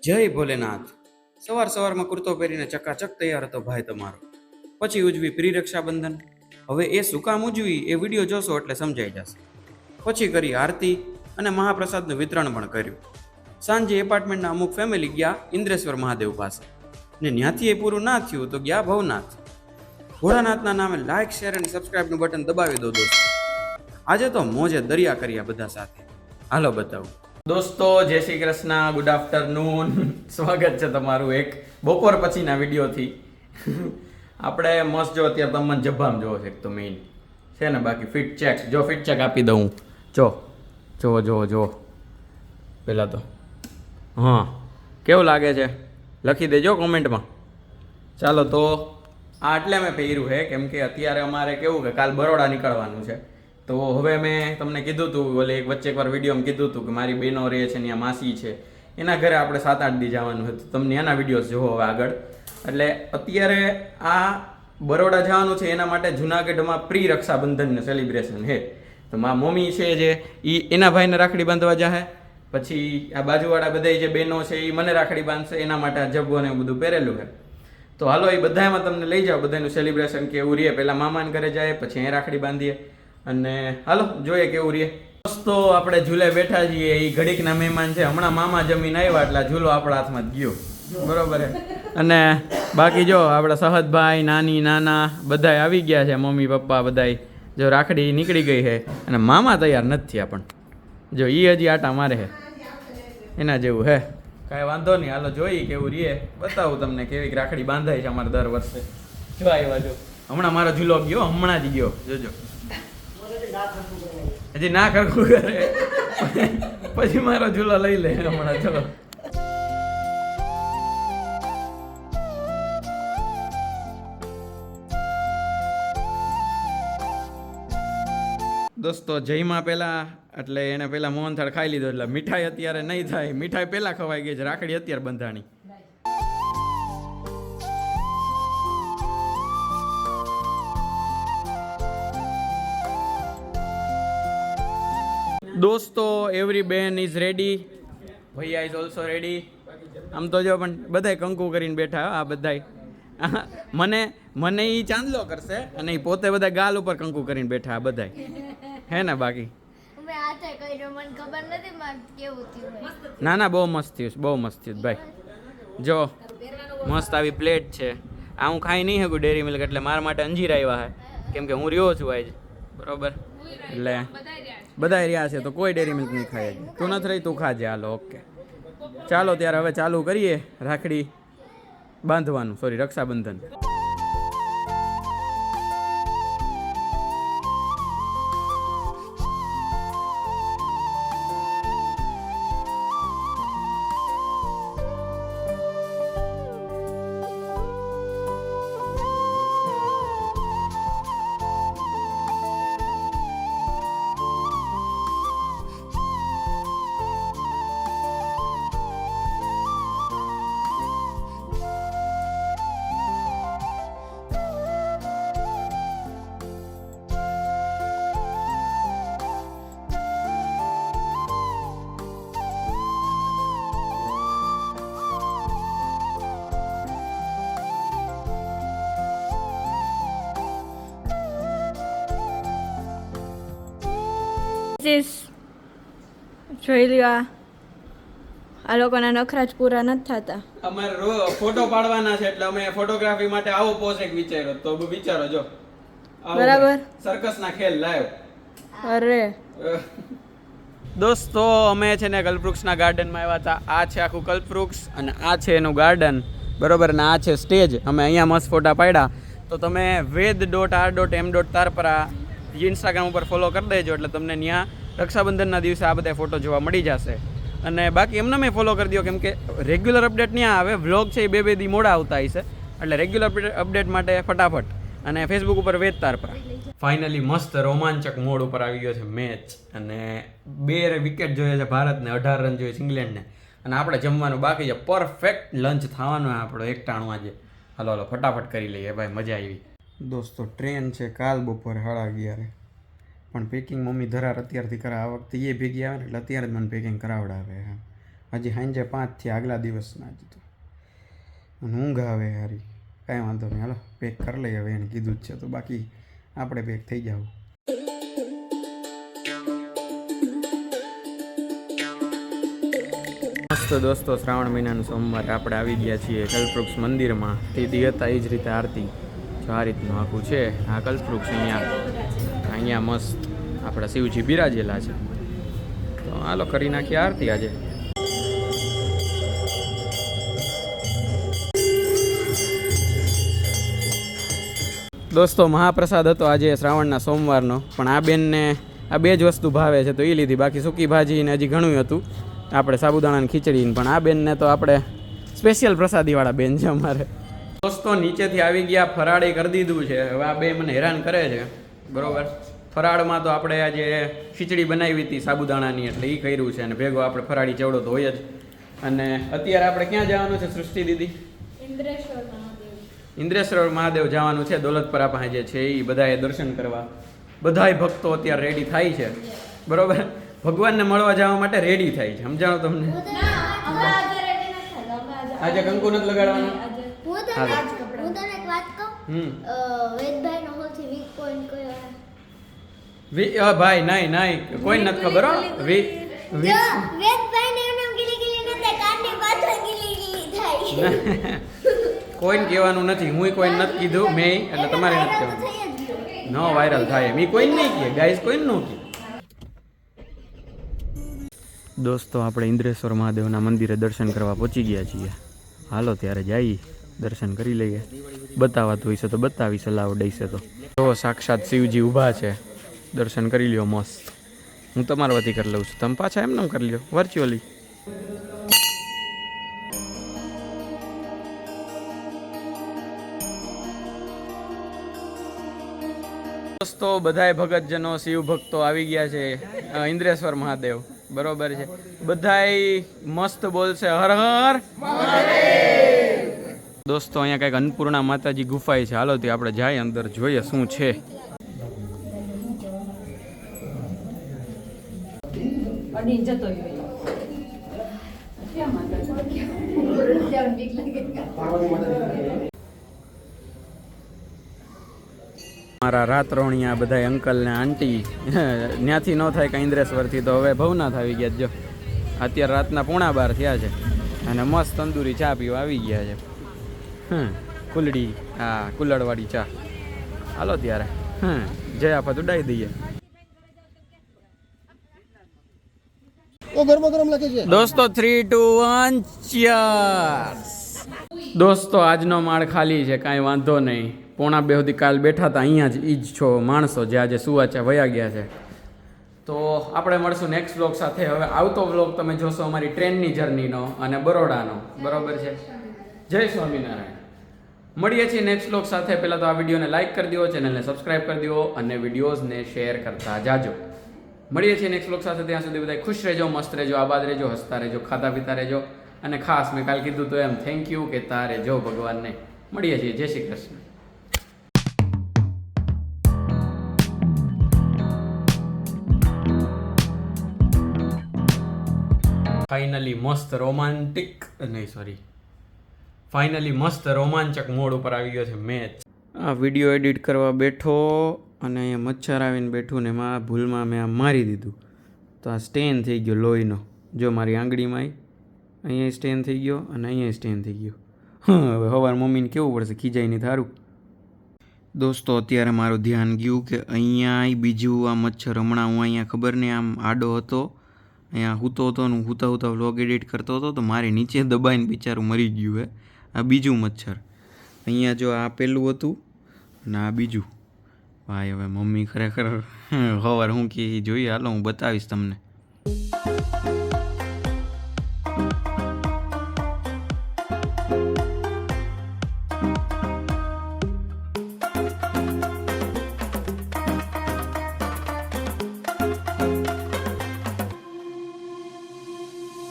જય ભોલેનાથ. સવારમાં કુર્તો પહેરીને ચકાચક તૈયાર હતો ભાઈ તમારો. પછી ઉજવી પ્રી રક્ષાબંધન. હવે એ શું કામ ઉજવી એ વિડીયો જોશો એટલે સમજાઈ જશે. પછી કરી આરતી અને મહાપ્રસાદનું વિતરણ પણ કર્યું. સાંજે એપાર્ટમેન્ટના અમુક ફેમિલી ગયા ઇન્દ્રેશ્વર મહાદેવ પાસે, ને ત્યાંથી એ પૂરું ના થયું તો ગયા ભવનાથ. ભોળાનાથના નામે લાઇક, શેર અને સબસ્ક્રાઇબનું બટન દબાવી દો દોસ્તો. આજે તો મોજે દરિયા કર્યા બધા સાથે. હાલો બતાવું. દોસ્તો, જય શ્રી કૃષ્ણ, ગુડ આફ્ટરનૂન. સ્વાગત છે તમારું એક બપોર પછીના વિડીયોથી. આપણે મસ્ત જો અત્યારે તમને જબ્બામ જોવો છે એક તો મેઇન છે ને, બાકી ફિટ ચેક જો ફિટ ચેક આપી દઉં. જો પહેલાં તો હા કેવું લાગે છે લખી દેજો કોમેન્ટમાં. ચાલો તો આ એટલે મેં પહેર્યું છે કેમ કે અત્યારે અમારે કેવું કે કાલ બરોડા નીકળવાનું છે. તો હવે મેં તમને કીધું હતું ઓલે એક વચ્ચે એકવાર વિડીયોમાં કીધું હતું કે મારી બહેનો રહે છે ત્યાં માસી છે એના ઘરે આપણે 7-8 દી જવાનું હતું. તમને એના વિડીયોઝ જોવો હવે આગળ. એટલે અત્યારે આ બરોડા જવાનું છે એના માટે જુનાગઢમાં પ્રી રક્ષાબંધનનું સેલિબ્રેશન છે. તો મારા મમ્મી છે જે એના ભાઈને રાખડી બાંધવા જાહે. પછી આ બાજુવાળા બધા જે બહેનો છે એ મને રાખડી બાંધશે, એના માટે આ જબ્બો ને બધું પહેરેલું છે. તો હાલો એ બધામાં તમને લઈ જાઓ, બધાનું સેલિબ્રેશન કેવું રહે. પહેલાં મામાને ઘરે જાય પછી અહીં રાખડી બાંધીએ અને હાલો જોઈએ કેવું રહે. દોસ્તો આપણે ઝૂલે બેઠા છીએ, એ ઘડીકના મહેમાન છે. હમણાં મામા જમીન આવ્યા એટલે ઝૂલો આપણા હાથમાં જ ગયો, બરોબર છે. અને બાકી જો આપણે સહદભાઈ, નાની, નાના બધા આવી ગયા છે, મમ્મી પપ્પા બધાય. જો રાખડી નીકળી ગઈ છે અને મામા તૈયાર નથી થયા, પણ જો એ હજી આટા મારે છે એના જેવું હે. કાંઈ વાંધો નહીં, હાલો જોઈએ કેવું રીએ. બતાવું તમને કેવી રાખડી બાંધાય છે અમારે દર વર્ષે. જો આવ્યા જો હમણાં મારો ઝૂલો ગયો, હમણાં જ ગયો. જોજો હજી ના ખરખું કરે પછી મારો ઝૂલો લઈ લે હમણાં. ચલો દોસ્તો, જયમાં પહેલાં એટલે એને પહેલાં મોહનથાળ ખાઈ લીધો એટલે મીઠાઈ અત્યારે નહીં થાય. મીઠાઈ પહેલાં ખવાઈ ગઈ છે, રાખડી અત્યારે બંધાણી. દોસ્તો, એવરી બેન is ready, Bhaiya is also ready. આમ તો જો પણ બધાય કંકુ કરીને બેઠા. આ બધાય મને એ ચાંદલો કરશે અને એ પોતે બધા ગાલ ઉપર કંકુ કરીને બેઠા આ બધાય હે ને. બાકી ના બહુ મસ્ત થયું, બહુ મસ્ત થયું ભાઈ. જો મસ્ત આવી પ્લેટ છે. આ હું ખાઈ નહીં શકું ડેરી મિલ્ક, એટલે મારા માટે અંજીર આવ્યા છે કેમ કે હું રહ્યો છું આજ, બરોબર. એટલે બધા રહ્યા છે તો કોઈ ડેરી મિલ્ક નહીં ખાય. તું નથી રહી, તું ખાજે. હાલો ઓકે, ચાલો ત્યારે હવે ચાલુ કરીએ રાખડી બાંધવાનું, સોરી રક્ષાબંધન. જોઈ લ્યો, આ લોકોના નખરા જ પૂરા નથી થતા. અમારે ફોટો પાડવાના છે એટલે અમે ફોટોગ્રાફી માટે આવો પોઝ એક વિચાર્યો. તો વિચારો જો બરાબર સર્કસના ખેલ લાવ્યો. અરે દોસ્તો, અમે છે ને કલ્પવૃક્ષના ગાર્ડનમાં આવ્યા હતા. આ છે આખું કલ્પવૃક્ષ અને આ છે એનું ગાર્ડન, બરોબર. ને આ છે સ્ટેજ. અમે અહીંયા મસ્ત ફોટા પાડ્યા. તો તમે ved.r.m.tarpara ઇન્સ્ટાગ્રામ ઉપર ફોલો કરી દેજો એટલે તમને ત્યાં રક્ષાબંધનના દિવસે આ બધા ફોટો જોવા મળી જશે. અને બાકી એમને મેં ફોલો કરી દો કેમ કે રેગ્યુલર અપડેટ ત્યાં આવે. વ્લોગ છે એ બે દી મોડા આવતા હશે એટલે રેગ્યુલર અપડેટ માટે ફટાફટ. અને ફેસબુક ઉપર વેદ તારપરા. ફાઇનલી મસ્ત રોમાંચક મોડ ઉપર આવી ગયો છે મેચ અને 2 વિકેટ જોઈએ છે ભારતને, 18 રન જોઈએ છે ઇંગ્લેન્ડને. અને આપણે જમવાનું બાકી છે. પરફેક્ટ લંચ થવાનો આપણો એકટાણું આજે. હાલો ફટાફટ કરી લઈએ ભાઈ, મજા આવી. દોસ્તો, ટ્રેન છે કાલ બપોરે 11:30, પણ પેકિંગ મમ્મી ધરાર અત્યારથી કરે. આ વખતે એ ભેગી આવે ને એટલે અત્યારે જ મને પેકિંગ કરાવડાવે. હજી સાંજે 5 આગલા દિવસના હજી તો અને ઊંઘ આવે હારી. કાંઈ વાંધો નહીં, હાલો પેક કરી લઈએ. હવે એને કીધું જ છે તો બાકી આપણે પેક થઈ જાવ. મસ્ત દોસ્તો, શ્રાવણ મહિનાનું સોમવારે આપણે આવી ગયા છીએ કલ્પવૃક્ષ મંદિરમાં. તીધી હતા એ જ રીતે આરતી. જો આ રીતનું આખું છે આ કલ્પવૃક્ષ. અહીંયા મસ્ત આપણા શિવજી બિરાજેલા છે. તો હાલો કરી નાખીએ આરતી આજે. દોસ્તો મહાપ્રસાદ હતો આજે શ્રાવણના સોમવારનો, પણ આ બેનને આ 2 જ વસ્તુ ભાવે છે તો એ લીધી. બાકી સૂકી ભાજી ને હજી ઘણું હતું, આપણે સાબુદાણાની ખીચડી. પણ આ બેનને તો આપણે સ્પેશિયલ પ્રસાદીવાળા બેન છે અમારે. દોસ્તો નીચેથી આવી ગયા, ફરાળી કરી દીધું છે. હવે આ બે મને હેરાન કરે છે, બરોબર. ફરાળમાં તો આપણે આજે ખીચડી બનાવી હતી સાબુદાણાની, એટલે એ કર્યું છે. અને ભેગો આપણે ફરાળી ચવડો તો હોય જ. અને અત્યારે આપણે ક્યાં જવાનું છે સૃષ્ટિ દીદી? ઇન્દ્રેશ્વર મહાદેવ જવાનું છે. દોલતપરા પાસે જે છે એ બધાએ દર્શન કરવા. બધાય ભક્તો અત્યારે રેડી થાય છે, બરોબર. ભગવાનને મળવા જવા માટે રેડી થાય છે, સમજાણો તમને? આજે કંકુ નથી લગાડવાનું. ભાઈ નહીં કોઈ નથી ખબર હો. કોઈને કહેવાનું નથી, હું કોઈને નથી કીધું મેં, એટલે તમારે નથી કહેવાનું. ન વાયરલ થાય મેં કોઈને નહીં કહે ગાઈઝ, કોઈને ન કહે. દોસ્તો આપણે ઇન્દ્રેશ્વર મહાદેવના મંદિરે દર્શન કરવા પહોંચી ગયા છીએ. હાલો ત્યારે જઈએ, દર્શન કરી લઈએ. બતાવાતું હોય છે તો બતાવીશ, અલાવ દઈશે તો. જો સાક્ષાત શિવજી ઊભા છે, દર્શન કરી લ્યો મસ્ત. હું તમારા વતી કરી લઉં છું, તમે પાછા એમને કરી લ્યો વર્ચ્યુઅલી. દોસ્તો બધાય ભગતજનો શિવ ભક્તો આવી ગયા છે ઇન્દ્રેશ્વર મહાદેવ, બરોબર છે. બધાય મસ્ત બોલશે હર હર. દોસ્તો અહીંયા કંઈક અન્નપૂર્ણા માતાજી ગુફાઈ છે. હાલો તે આપણે જાય અંદર, જોઈએ શું છે. મારા રાતરોણિયા બધા અંકલ ને આંટી ત્યાંથી ન થાય કાંઈ ઇન્દ્રેશ્વરથી, તો હવે ભવનાથ આવી ગયા. જો અત્યારે રાતના 11:15 થયા છે અને મસ્ત તંદુરી ચા પીવા આવી ગયા છે. કુલડી, હા કુલડવાળી ચા. હાલો ત્યારે જય આફત ઉડાવી દઈએ. દોસ્તો 3, 2, 1 ચીયર્સ. દોસ્તો આજનો માળ ખાલી છે, કાંઈ વાંધો નહીં. 1:45 સુધી કાલ બેઠા હતા અહીંયા જ. ઈ જ છો માણસો જે આજે સુવાચા વયા ગયા છે. તો આપણે મળશું નેક્સ્ટ વ્લોગ સાથે. હવે આવતો વ્લોગ તમે જોશો અમારી ટ્રેનની જર્નીનો અને બરોડાનો, બરોબર છે. જય સ્વામિનારાયણ. મળીએ છીએ નેક્સ્ટ વ્લોગ સાથે. પહેલાં તો આ વિડીયોને લાઇક કરી દો, ચેનલને સબસ્ક્રાઈબ કરી દો અને વિડીયોઝને શેર કરતા જાજો. મળીએ છીએ નેક્સ્ટ વ્લોગ સાથે. ત્યાં સુધી બધા ખુશ રહેજો, મસ્ત રહેજો, આબાદ રહેજો, હસતા રહેજો, ખાતા પીતા રહેજો. અને ખાસ મેં કાલ કીધું તો એમ થેન્ક યુ કહેતા રહેજો ભગવાનને. મળીએ છીએ. જય શ્રી કૃષ્ણ. ફાઇનલી મસ્ત રોમાંચક મોડ ઉપર આવી ગયો છે મેચ. આ વિડીયો એડિટ કરવા બેઠો અને અહીંયા મચ્છર આવીને બેઠું ને એમાં ભૂલમાં મેં આમ મારી દીધું, તો આ સ્ટેન થઈ ગયો લોહીનો. જો મારી આંગળીમાં અહીંયા સ્ટેન થઈ ગયો અને અહીંયા સ્ટેન થઈ ગયો. હવે સવાર મમ્મીને કેવું પડશે, ખીજાઈ નહીં થારું. દોસ્તો અત્યારે મારું ધ્યાન ગયું કે અહીંયા બીજું આ મચ્છર. હમણાં હું અહીંયા ખબર નહીં આમ આડો હતો, અહીંયા હૂતો હતો ને હૂતા વ્લોગ એડિટ કરતો હતો, તો મારી નીચે દબાઈને બિચારું મરી ગયું હે. આ બીજું મચ્છર. અહીંયા જો આ પેલું હતું ને આ બીજું. ભાઈ હવે મમ્મી ખરેખર સવાર હું કે જોઈએ, હાલો હું બતાવીશ તમને.